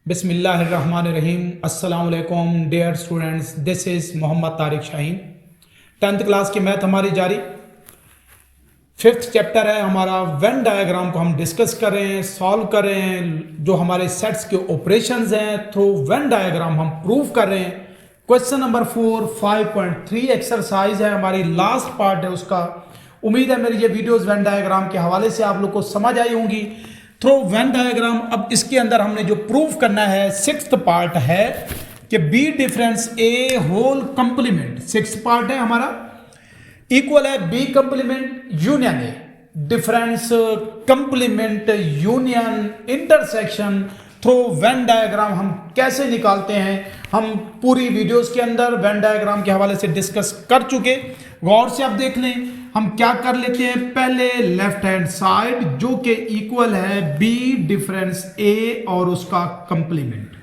बिस्मिल्लाहिर्रहमानिर्रहीम। अस्सलाम वालेकुम dear students, this is Mohammad Tariq Shaheen. 10th class की मैथ हमारी जारी। 5th चैप्टर है हमारा। वेन डायग्राम को हम डिस्कस कर रहे हैं, सॉल्व कर रहे हैं। जो हमारे सेट्स के ऑपरेशंस हैं थ्रू वेन डायग्राम हम प्रूव कर रहे हैं। क्वेश्चन नंबर 4 5.3 एक्सरसाइज है हमारी, लास्ट पार्ट है उसका। उम्मीद है मेरी ये वीडियोस वेन डायग्राम के हवाले से आप लोग को समझ आई होंगी थ्रू वेन डायग्राम। अब इसके अंदर हमने जो प्रूफ करना है, 6th पार्ट है कि B difference A whole complement. 6th part है हमारा, इक्वल है B complement union A. Difference complement union intersection through Venn diagram हम कैसे निकालते हैं, हम पूरी वीडियोस के अंदर वेन डायग्राम के हवाले से डिस्कस कर चुके। गौर से आप देख लें, हम क्या कर लेते हैं। पहले लेफ्ट हैंड साइड जो कि इक्वल है बी डिफरेंस ए और उसका कंप्लीमेंट।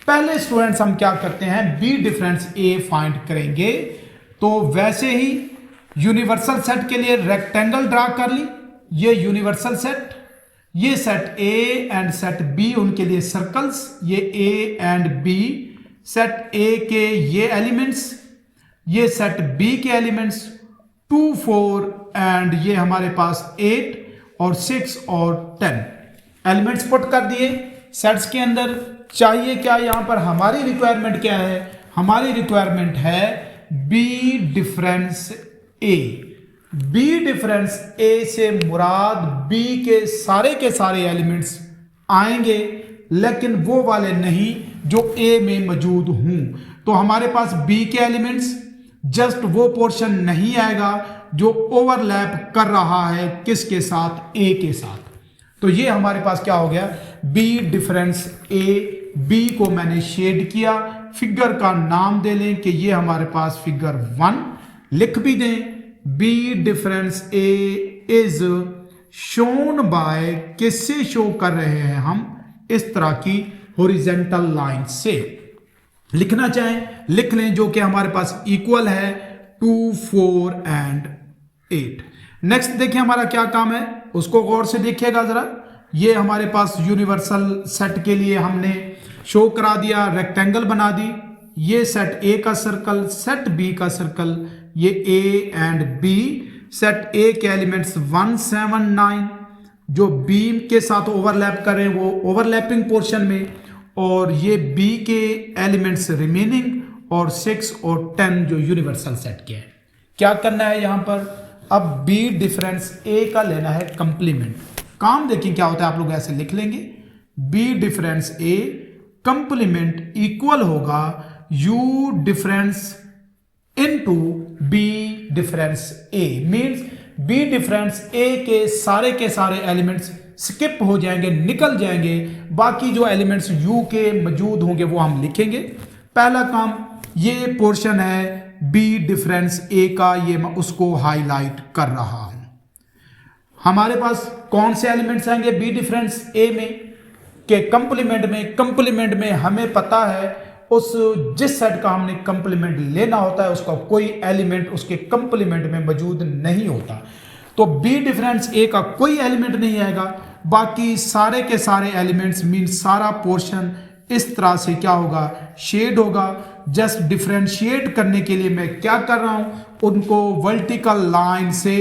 पहले स्टूडेंट्स हम क्या करते हैं, बी डिफरेंस ए फाइंड करेंगे। तो वैसे ही यूनिवर्सल सेट के लिए रेक्टेंगल ड्रा कर ली। ये यूनिवर्सल सेट, ये set A and set B, उनके लिए सर्कल्स। ये A and B, set A के ये एलिमेंट्स, ये सेट बी के एलिमेंट्स 2 4 एंड ये हमारे पास 8 और 6 और 10 एलिमेंट्स पुट कर दिए सेट्स के अंदर। चाहिए क्या यहां पर, हमारी रिक्वायरमेंट क्या है, हमारी रिक्वायरमेंट है बी डिफरेंस ए। बी डिफरेंस ए से मुराद बी के सारे एलिमेंट्स आएंगे, लेकिन वो वाले नहीं जो ए में मौजूद हूं। तो हमारे पास बी के एलिमेंट्स जस्ट वो पोर्शन नहीं आएगा जो ओवरलैप कर रहा है किसके साथ, ए के साथ। तो ये हमारे पास क्या हो गया, बी डिफरेंस ए। बी को मैंने शेड किया, फिगर का नाम दे लें कि ये हमारे पास फिगर 1 लिख भी दें। B difference A is shown by, किससे शो कर रहे हैं हम, इस तरह की हॉरिजॉन्टल लाइन से। लिखना चाहें लिख लें, जो कि हमारे पास इक्वल है 2 4 एंड 8। नेक्स्ट देखिए हमारा क्या काम है, उसको गौर से देखिएगा जरा। ये हमारे पास यूनिवर्सल सेट के लिए हमने शो करा दिया, रेक्टेंगल बना दी। ये सेट ए का सर्कल, सेट बी का सर्कल, ये A and B. Set A के एलिमेंट्स 1 7 9 जो बी के साथ ओवरलैप करें वो ओवरलैपिंग पोर्शन में, और ये बी के एलिमेंट्स रिमेनिंग, और 6 और 10 जो यूनिवर्सल सेट के हैं। क्या करना है यहां पर, अब बी डिफरेंस ए का लेना है कंप्लीमेंट। काम देखिए क्या होता है, आप लोग ऐसे लिख लेंगे, B difference A complement equal होगा U difference into B difference A. Means B difference A के सारे एलिमेंट्स स्किप हो जाएंगे, निकल जाएंगे। बाकी जो एलिमेंट्स यू के मौजूद होंगे वो हम लिखेंगे। पहला काम, ये पोर्शन है बी डिफरेंस ए का, ये मैं उसको हाईलाइट कर रहा हूं। हमारे पास कौन से एलिमेंट्स आएंगे बी डिफरेंस ए में के कंप्लीमेंट में हमें पता है उस जिस सेट का हमने कंप्लीमेंट लेना होता है उसका कोई एलिमेंट उसके कंप्लीमेंट में मौजूद नहीं होता। तो बी डिफरेंस ए का कोई एलिमेंट नहीं आएगा, बाकी सारे के सारे एलिमेंट्स मीन सारा पोर्शन इस तरह से क्या होगा, शेड होगा। जस्ट डिफरेंशिएट करने के लिए मैं क्या कर रहा हूं, उनको वर्टिकल लाइन से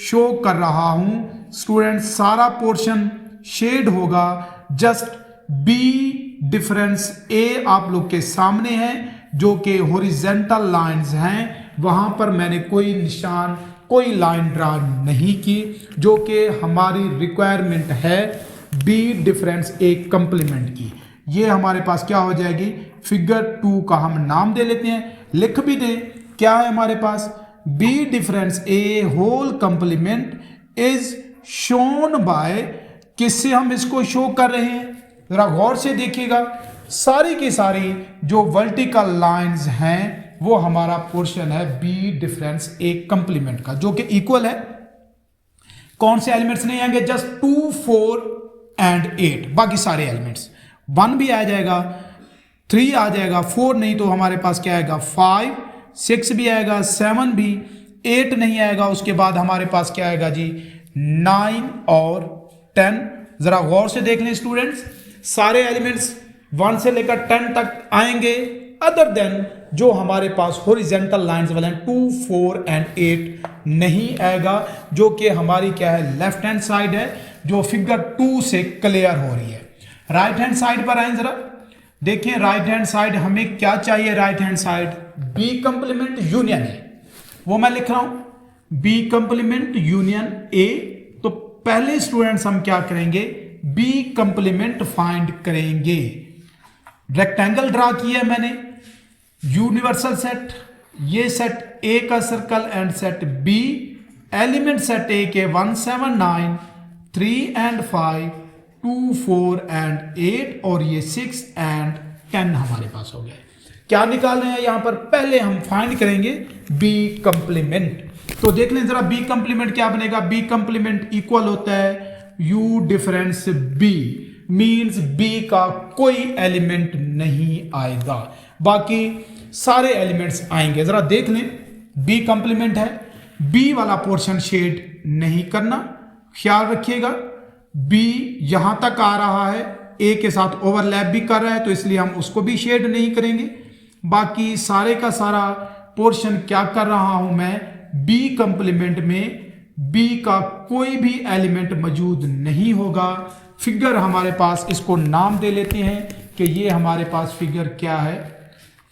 शो कर रहा हूं। स्टूडेंट सारा पोर्शन शेड होगा। जस्ट बी डिफरेंस ए आप लोग के सामने है, जो कि हॉरिजॉन्टल लाइंस हैं, वहां पर मैंने कोई निशान, कोई लाइन ड्रा नहीं की, जो कि हमारी रिक्वायरमेंट है बी डिफरेंस ए कंप्लीमेंट की। ये हमारे पास क्या हो जाएगी, फिगर 2 का हम नाम दे लेते हैं, लिख भी दें। क्या है हमारे पास, B difference A whole complement is shown by, किससे हम इसको शो कर रहे हैं, जरा गौर से देखिएगा। सारी की सारी जो वर्टिकल लाइंस हैं वो हमारा पोर्शन है बी डिफरेंस ए कंप्लीमेंट का, जो कि इक्वल है। कौन से एलिमेंट्स नहीं आएंगे, जस्ट 2 4 एंड 8। बाकी सारे एलिमेंट्स 1 भी आ जाएगा, 3 आ जाएगा, 4 नहीं तो हमारे पास क्या आएगा 5, 6 भी आएगा, 7 भी, 8 नहीं आएगा। उसके बाद हमारे पास क्या आएगा जी 9 और 10। जरा गौर से देख लें स्टूडेंट्स, सारे एलिमेंट्स 1 से लेकर 10 तक आएंगे, अदर देन जो हमारे पास हॉरिजॉन्टल लाइंस वाले हैं 2, 4 एंड 8 नहीं आएगा, जो कि हमारी क्या है लेफ्ट हैंड साइड है, जो फिगर 2 से क्लियर हो रही है। राइट हैंड साइड पर आए जरा देखिए, राइट हैंड साइड हमें क्या चाहिए, right hand side B complement union A, वो मैं लिख रहा हूं बी कंप्लीमेंट यूनियन ए। तो पहले स्टूडेंट्स हम क्या करेंगे, बी कंप्लीमेंट फाइंड करेंगे। रेक्टेंगल ड्रा किया है मैंने, यूनिवर्सल सेट, ये सेट ए का circle and set B, element set A के 1, 7, 9, 3 एंड 5, 2, 4 एंड 8 और ये 6 एंड 10 हमारे पास हो गया। क्या निकाल रहे हैं यहां पर, पहले हम फाइंड करेंगे बी कंप्लीमेंट। तो देख लें जरा बी कंप्लीमेंट क्या बनेगा, बी कंप्लीमेंट इक्वल होता है U difference B, means B का कोई एलिमेंट नहीं आएगा, बाकी सारे एलिमेंट्स आएंगे। जरा देख लें, बी कंप्लीमेंट है, बी वाला पोर्शन शेड नहीं करना, ख्याल रखिएगा। बी यहां तक आ रहा है, ए के साथ ओवरलैप भी कर रहा है, तो इसलिए हम उसको भी शेड नहीं करेंगे। बाकी सारे का सारा पोर्शन क्या कर रहा हूं मैं, बी कंप्लीमेंट में बी का कोई भी एलिमेंट मौजूद नहीं होगा। फिगर हमारे पास, इसको नाम दे लेते हैं कि ये हमारे पास फिगर क्या है,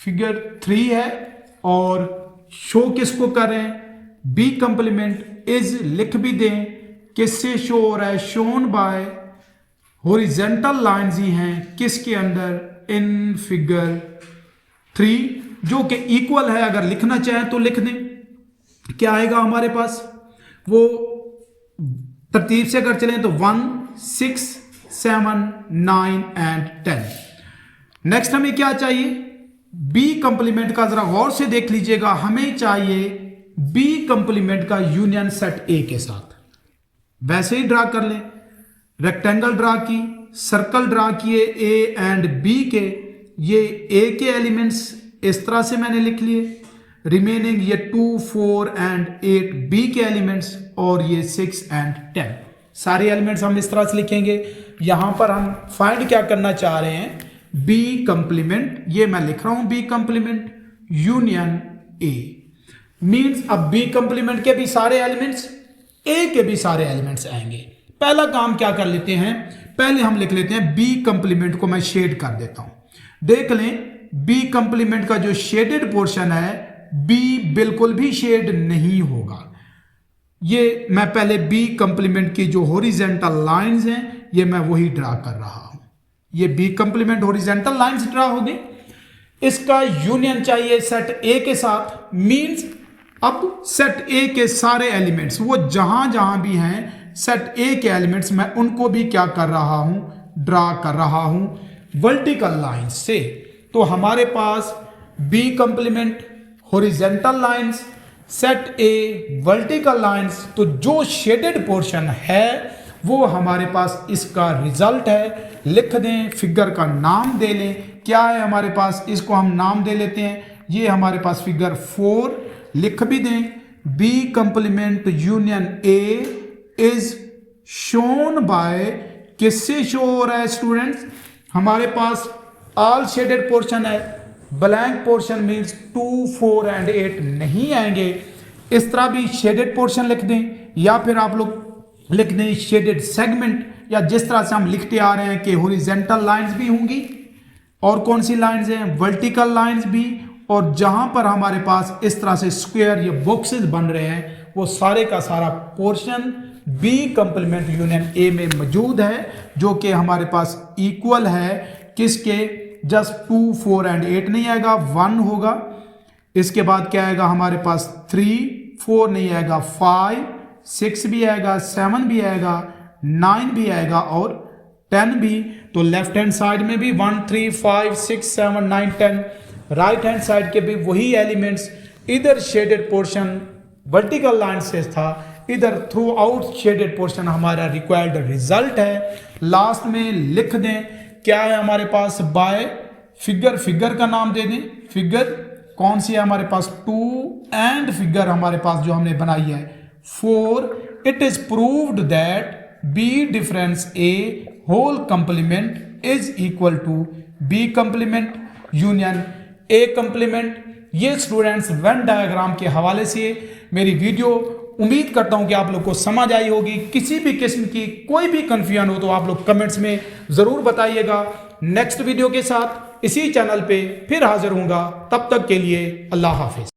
फिगर 3 है। और शो किसको कर रहे हैं, बी कंप्लीमेंट इज लिख भी दें, किससे शो हो रहा है, शोन बाय हॉरिजॉन्टल लाइंस ही हैं, किसके अंदर, इन फिगर 3, जो कि इक्वल है। अगर लिखना चाहें तो लिख दें, क्या आएगा हमारे पास, वो तरतीब से अगर चलें तो 1, 6, 7, 9 एंड 10। नेक्स्ट हमें क्या चाहिए, बी कंप्लीमेंट का जरा गौर से देख लीजिएगा, हमें चाहिए बी कंप्लीमेंट का यूनियन सेट ए के साथ। वैसे ही ड्रा कर लें, रेक्टेंगल ड्रा की, सर्कल ड्रा किए ए एंड बी के, ये ए के एलिमेंट्स इस तरह से मैंने लिख लिए, रिमेनिंग ये 2, 4 एंड 8 बी के एलिमेंट्स, और ये 6 एंड 10 सारे एलिमेंट्स हम इस तरह से लिखेंगे। यहां पर हम फाइंड क्या करना चाह रहे हैं, बी कंप्लीमेंट, ये मैं लिख रहा हूं B complement union A, means अब बी कंप्लीमेंट के भी सारे एलिमेंट्स, ए के भी सारे एलिमेंट्स आएंगे। पहला काम क्या कर लेते हैं, पहले हम लिख लेते हैं बी कंप्लीमेंट को मैं शेड कर देता हूं। देख लें, बी कंप्लीमेंट का जो शेडेड पोर्शन है, बी बिल्कुल भी शेड नहीं होगा। ये मैं पहले बी कंप्लीमेंट की जो हॉरिजॉन्टल लाइंस हैं, ये मैं वही ड्रा कर रहा हूं। ये B complement horizontal lines draw हो गई। इसका यूनियन चाहिए सेट ए के साथ, मींस अब सेट ए के सारे एलिमेंट्स, वो जहां जहां भी हैं सेट ए के एलिमेंट्स, मैं उनको भी क्या कर रहा हूं, ड्रा कर रहा हूं वर्टिकल लाइंस से। तो हमारे पास B complement horizontal lines, set A vertical lines, तो जो शेडेड पोर्शन है वो हमारे पास इसका रिजल्ट है। लिख दें, फिगर का नाम दे लें, क्या है हमारे पास, इसको हम नाम दे लेते हैं, ये हमारे पास फिगर 4 लिख भी दें, B complement union A is shown by, किससे शो हो रहा है स्टूडेंट्स, हमारे पास ऑल शेडेड पोर्शन है, ब्लैंक पोर्शन मीन्स 2, 4 एंड 8 नहीं आएंगे। इस तरह भी शेडेड पोर्शन लिख दें, या फिर आप लोग लिख दें शेडेड सेगमेंट, या जिस तरह से हम लिखते आ रहे हैं कि हॉरिजॉन्टल लाइंस भी होंगी, और कौन सी लाइंस हैं, वर्टिकल लाइंस भी, और जहां पर हमारे पास इस तरह से स्क्वायर या बॉक्सेस बन रहे हैं, वो सारे का सारा portion B complement union A में मौजूद है, जो कि हमारे पास इक्वल है किसके, जस्ट 2, 4 एंड 8 नहीं आएगा, 1 होगा। इसके बाद क्या आएगा हमारे पास, 3, 4 नहीं आएगा, 5, 6 भी आएगा, 7 भी आएगा, 9 भी आएगा और 10 भी। तो लेफ्ट हैंड साइड में भी 1, 3, 5, 6, 7, 9, 10, राइट हैंड साइड के भी वही एलिमेंट्स। इधर शेडेड पोर्शन वर्टिकल लाइन से था, इधर थ्रू आउट शेडेड पोर्शन हमारा रिक्वायर्ड रिजल्ट है। लास्ट में लिख दें क्या है हमारे पास, बाय फिगर, फिगर का नाम दे दें, फिगर कौन सी है हमारे पास, 2 एंड फिगर हमारे पास जो हमने बनाई है 4। It is proved that B difference A whole complement is equal to B complement union A complement. ये स्टूडेंट्स वेन डायग्राम के हवाले से मेरी वीडियो उम्मीद करता हूं कि आप लोग को समझ आई होगी। किसी भी किस्म की कोई भी कंफ्यूजन हो तो आप लोग कमेंट्स में ज़रूर बताइएगा। नेक्स्ट वीडियो के साथ इसी चैनल पे फिर हाजिर होऊंगा। तब तक के लिए अल्लाह हाफिज।